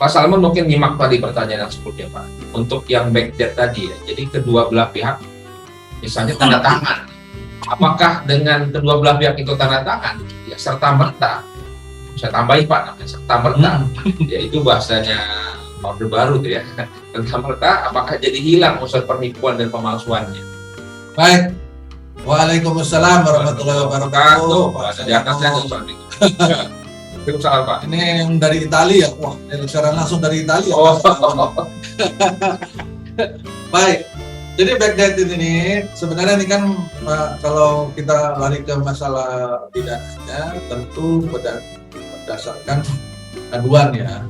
Pak Salman mungkin nyimak tadi pertanyaan yang sebelumnya Pak. Untuk yang backdate tadi ya, jadi kedua belah pihak misalnya tanda tangan. Apakah dengan kedua belah pihak itu tanda tangan, ya serta merta, saya tambahin Pak namanya serta merta, ya itu bahasanya Orde Baru tuh ya, serta merta, apakah jadi hilang unsur penipuan dan pemalsuannya? Baik, waalaikumsalam warahmatullahi wabarakatuh. Bahasa di atasnya ada Pak. Waalaikumsalam Pak. Ini yang dari Italia, wah, secara langsung dari Italia. Oh. Baik. Jadi backdated ini sebenarnya ini kan kalau kita lari ke masalah pidananya tentu berdasarkan aduan ya.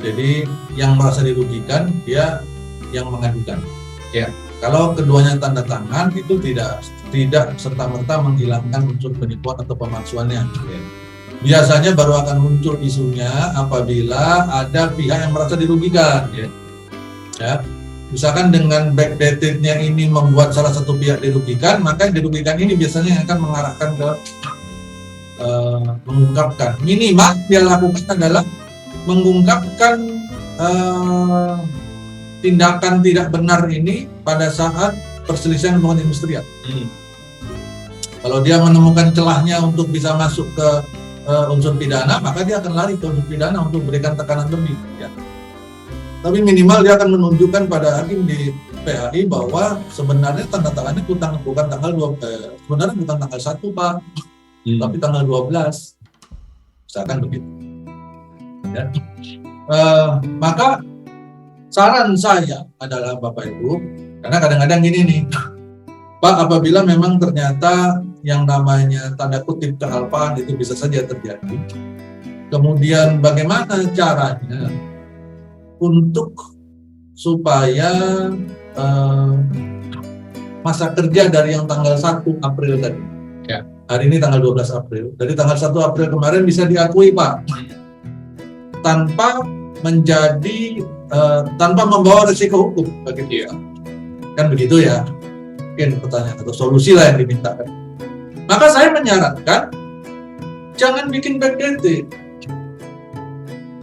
Jadi yang merasa dirugikan dia yang mengadukan. Ya. Kalau keduanya tanda tangan itu tidak serta-merta menghilangkan unsur penipuan atau pemalsuannya. Ya. Biasanya baru akan muncul isunya apabila ada pihak yang merasa dirugikan. Ya. Misalkan dengan backdatednya ini membuat salah satu pihak dirugikan, maka yang dirugikan ini biasanya akan mengarahkan ke mengungkapkan. Minimal dia lakukan adalah mengungkapkan tindakan tidak benar ini pada saat perselisihan hubungan industrial. Kalau dia menemukan celahnya untuk bisa masuk ke unsur pidana, maka dia akan lari ke unsur pidana untuk berikan tekanan lebih. Ya. Tapi minimal dia akan menunjukkan pada hakim di PAI bahwa sebenarnya tanda tangannya bukan tanggal 12, sebenarnya bukan tanggal 1 Pak, tapi tanggal 12, misalkan begitu. Ya. Maka saran saya adalah Bapak Ibu, karena kadang-kadang gini nih, Pak, apabila memang ternyata yang namanya tanda kutip kealpaan itu bisa saja terjadi, kemudian bagaimana caranya untuk supaya masa kerja dari yang tanggal 1 April tadi, ya. Hari ini tanggal 12 April, dari tanggal 1 April kemarin bisa diakui Pak, tanpa menjadi tanpa membawa risiko hukum bagi dia, kan begitu ya? Mungkin pertanyaan atau solusi lah yang dimintakan. Maka saya menyarankan jangan bikin backdated.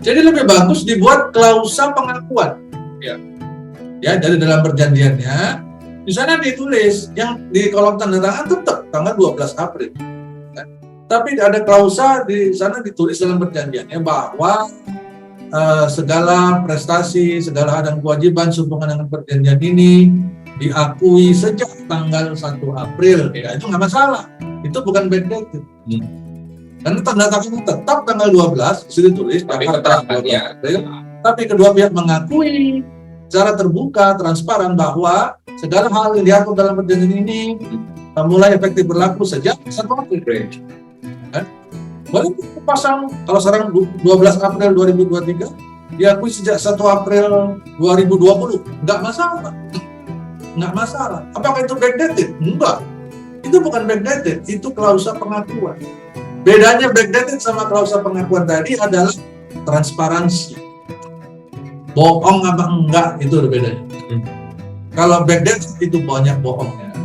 Jadi lebih bagus dibuat klausa pengakuan. Ya, dari dalam perjanjiannya di sana ditulis yang di kolom tanda tangan tetap tanggal 12 April. Tapi ada klausa di sana ditulis dalam perjanjiannya bahwa segala prestasi, segala hak dan kewajiban sehubungan dengan perjanjian ini diakui sejak tanggal 1 April. Ya, itu nggak masalah. Itu bukan backdated. Karena tanda tangan tetap tanggal 12, sudah ditulis tapi kedua pihak mengakui secara terbuka, transparan bahwa segala hal yang diatur dalam perjanjian ini mulai efektif berlaku sejak 1 April. Boleh pasang, kalau sekarang 12 April 2023 diakui sejak 1 April 2020, nggak masalah. Nggak masalah. Apakah itu backdated? Enggak. Itu bukan backdated, itu klausa pengakuan. Bedanya backdated sama klausa pengakuan tadi adalah transparansi. Bohong apa enggak, itu bedanya. Kalau backdated itu banyak bohongnya.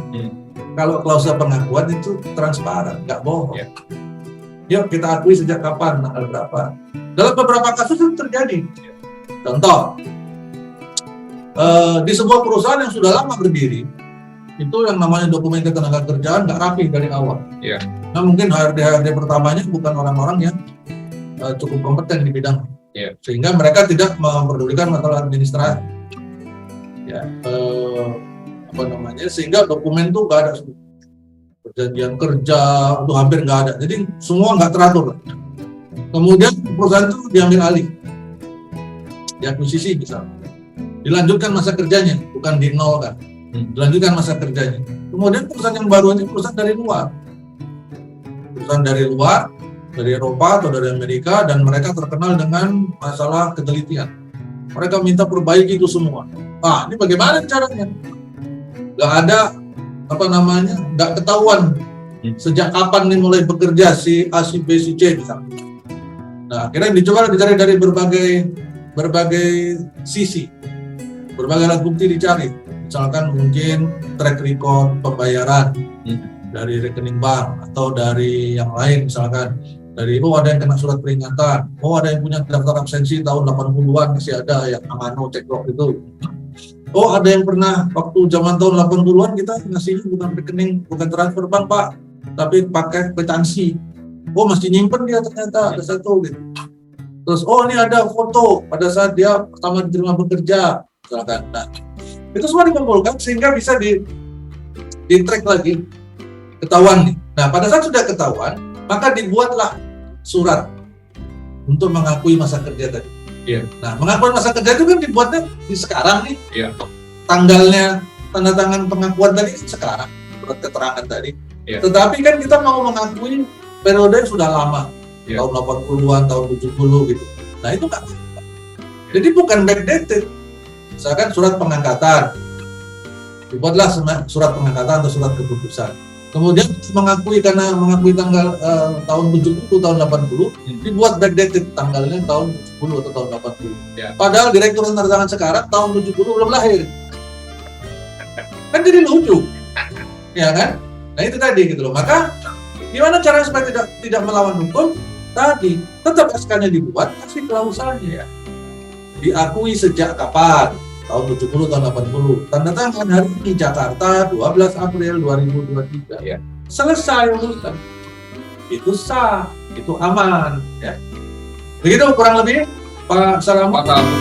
Kalau klausa pengakuan itu transparan, enggak bohong. Yuk kita akui sejak kapan, tanggal berapa. Dalam beberapa kasus itu terjadi. Contoh, di sebuah perusahaan yang sudah lama berdiri, itu yang namanya dokumen ketenaga kerjaan nggak rapi dari awal. Nah mungkin HRD pertamanya bukan orang-orang yang cukup kompeten di bidang, sehingga mereka tidak memperdulikan masalah administrasi. Sehingga dokumen itu nggak ada, perjanjian kerja itu hampir nggak ada. Jadi semua nggak teratur. Kemudian perusahaan itu diambil alih, diakuisisi misalnya. Dilanjutkan masa kerjanya, bukan di nol kan. Dilanjutkan masa kerjanya. Kemudian perusahaan yang baru ini perusahaan dari luar. Perusahaan dari luar, dari Eropa atau dari Amerika, dan mereka terkenal dengan masalah ketelitian. Mereka minta perbaiki itu semua. Ah, ini bagaimana caranya? Nggak ada, nggak ketahuan sejak kapan nih mulai bekerja si A, si B, si C misalnya. Nah, akhirnya dicoba dicari dari berbagai sisi. Berbagai alat bukti dicari, misalkan mungkin track record pembayaran dari rekening bank atau dari yang lain misalkan, Dari ada yang kena surat peringatan, ada yang punya daftar absensi tahun 80-an masih ada yang Amano ceklok itu. Ada yang pernah waktu zaman tahun 80-an kita ngasihnya bukan rekening, bukan transfer bank Pak, tapi pakai kwitansi. Masih nyimpen dia ternyata ada satu gitu. Terus ini ada foto pada saat dia pertama diterima bekerja, misalkan. Nah, itu semua dikumpulkan sehingga bisa di track lagi, ketahuan nih. Nah, pada saat sudah ketahuan, maka dibuatlah surat untuk mengakui masa kerja tadi. Iya. Nah, mengakui masa kerja itu kan dibuatnya di sekarang nih. Iya. Tanggalnya, tanda tangan pengakuan tadi sekarang, surat keterangan tadi. Iya. Tetapi kan kita mau mengakui periode yang sudah lama, tahun 80-an, tahun 70 gitu. Nah, itu nggak apa-apa. Jadi bukan backdated. Misalkan surat pengangkatan, dibuatlah surat pengangkatan atau surat keputusan. Kemudian mengakui tanggal tahun 70, tahun 80, dibuat backdated tanggalnya tahun 70 atau tahun 80. Ya. Padahal direktur tanda tangan sekarang tahun 70 belum lahir. Kan jadi lucu. Ya kan? Nah itu tadi gitu loh. Maka gimana caranya supaya tidak melawan hukum? Tadi tetap SK-nya dibuat, kasih klausalnya. Diakui sejak kapan? Tahun 70, tahun 80. Tanda tangan hari ini Jakarta 12 April 2023. Ya. Selesai urusan. Itu sah, itu aman. Ya. Begitu kurang lebih Pak Salamu. Pak Salamu.